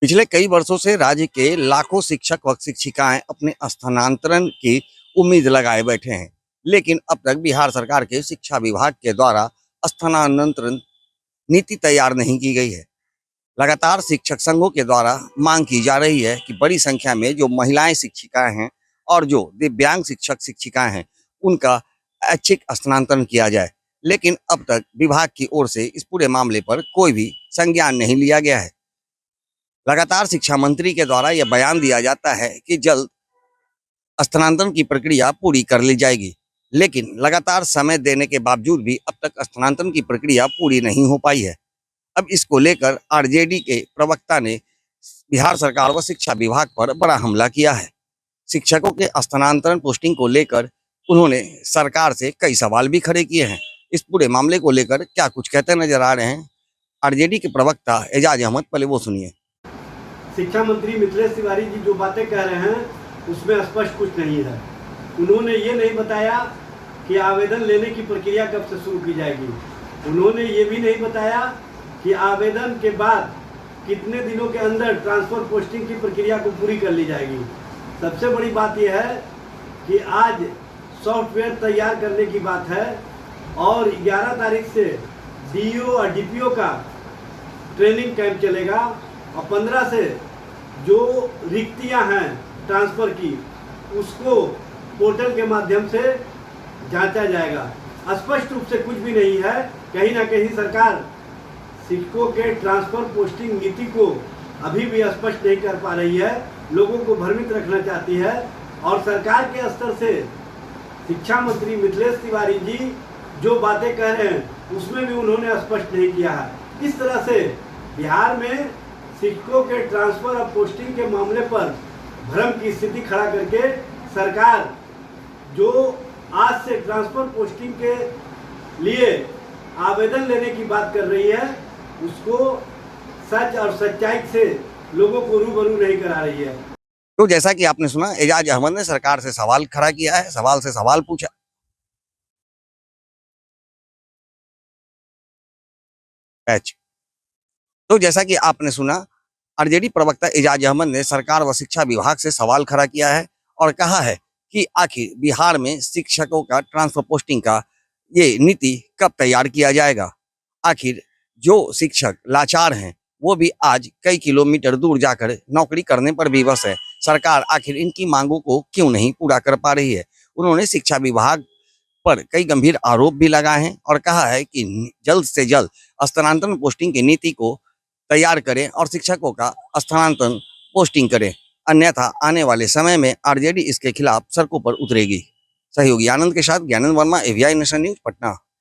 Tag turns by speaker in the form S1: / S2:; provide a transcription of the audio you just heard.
S1: पिछले कई वर्षों से राज्य के लाखों शिक्षक व शिक्षिकाएं अपने स्थानांतरण की उम्मीद लगाए बैठे हैं, लेकिन अब तक बिहार सरकार के शिक्षा विभाग के द्वारा स्थानांतरण नीति तैयार नहीं की गई है। लगातार शिक्षक संघों के द्वारा मांग की जा रही है कि बड़ी संख्या में जो महिलाएं शिक्षिकाएं हैं और जो दिव्यांग शिक्षक शिक्षिकाएं हैं, उनका ऐच्छिक स्थानांतरण किया जाए, लेकिन अब तक विभाग की ओर से इस पूरे मामले पर कोई भी संज्ञान नहीं लिया गया है। लगातार शिक्षा मंत्री के द्वारा यह बयान दिया जाता है कि जल्द स्थानांतरण की प्रक्रिया पूरी कर ली जाएगी, लेकिन लगातार समय देने के बावजूद भी अब तक स्थानांतरण की प्रक्रिया पूरी नहीं हो पाई है। अब इसको लेकर आरजेडी के प्रवक्ता ने बिहार सरकार व शिक्षा विभाग पर बड़ा हमला किया है। शिक्षकों के स्थानांतरण पोस्टिंग को लेकर उन्होंने सरकार से कई सवाल भी खड़े किए हैं। इस पूरे मामले को लेकर क्या कुछ कहते नजर आ रहे हैं आरजेडी के प्रवक्ता एजाज अहमद, पहले वो सुनिए।
S2: शिक्षा मंत्री मिथिलेश तिवारी जी जो बातें कह रहे हैं उसमें स्पष्ट कुछ नहीं है। उन्होंने ये नहीं बताया कि आवेदन लेने की प्रक्रिया कब से शुरू की जाएगी। उन्होंने ये भी नहीं बताया कि आवेदन के बाद कितने दिनों के अंदर ट्रांसफ़र पोस्टिंग की प्रक्रिया को पूरी कर ली जाएगी। सबसे बड़ी बात यह है कि आज सॉफ्टवेयर तैयार करने की बात है और 11 तारीख से डीईओ और डीपीओ का ट्रेनिंग कैंप चलेगा और 15 से जो रिक्तियां हैं ट्रांसफ़र की उसको पोर्टल के माध्यम से जांचा जाएगा। स्पष्ट रूप से कुछ भी नहीं है। कहीं ना कहीं सरकार शिक्षकों के ट्रांसफ़र पोस्टिंग नीति को अभी भी स्पष्ट नहीं कर पा रही है, लोगों को भ्रमित रखना चाहती है। और सरकार के स्तर से शिक्षा मंत्री मिथिलेश तिवारी जी जो बातें कह रहे हैं उसमें भी उन्होंने स्पष्ट नहीं किया है। इस तरह से बिहार में शिक्षकों के ट्रांसफ़र और पोस्टिंग के मामले पर भ्रम की स्थिति खड़ा करके सरकार जो आज से ट्रांसफ़र पोस्टिंग के लिए आवेदन लेने की बात कर रही है उसको सच और सच्चाई से लोगों को रूबरू नहीं करा रही है।
S1: तो जैसा कि आपने सुना, एजाज अहमद ने सरकार से सवाल खड़ा किया है, सवाल से सवाल पूछा। तो जैसा कि आपने सुना, आरजेडी प्रवक्ता एजाज अहमद ने सरकार व शिक्षा विभाग से सवाल खड़ा किया है और कहा है कि आखिर बिहार में शिक्षकों का ट्रांसफर पोस्टिंग का ये नीति कब तैयार किया जाएगा। आखिर जो शिक्षक लाचार हैं वो भी आज कई किलोमीटर दूर जाकर नौकरी करने पर विवश है। सरकार आखिर इनकी मांगों को क्यों नहीं पूरा कर पा रही है। उन्होंने शिक्षा विभाग पर कई गंभीर आरोप भी लगाए हैं और कहा है कि जल्द से जल्द स्थानांतरण पोस्टिंग की नीति को तैयार करें और शिक्षकों का स्थानांतरण पोस्टिंग करें, अन्यथा आने वाले समय में आरजेडी इसके खिलाफ सड़कों पर उतरेगी। सहयोगी आनंद के साथ Gyanand Verma, AVI nation news, Patna.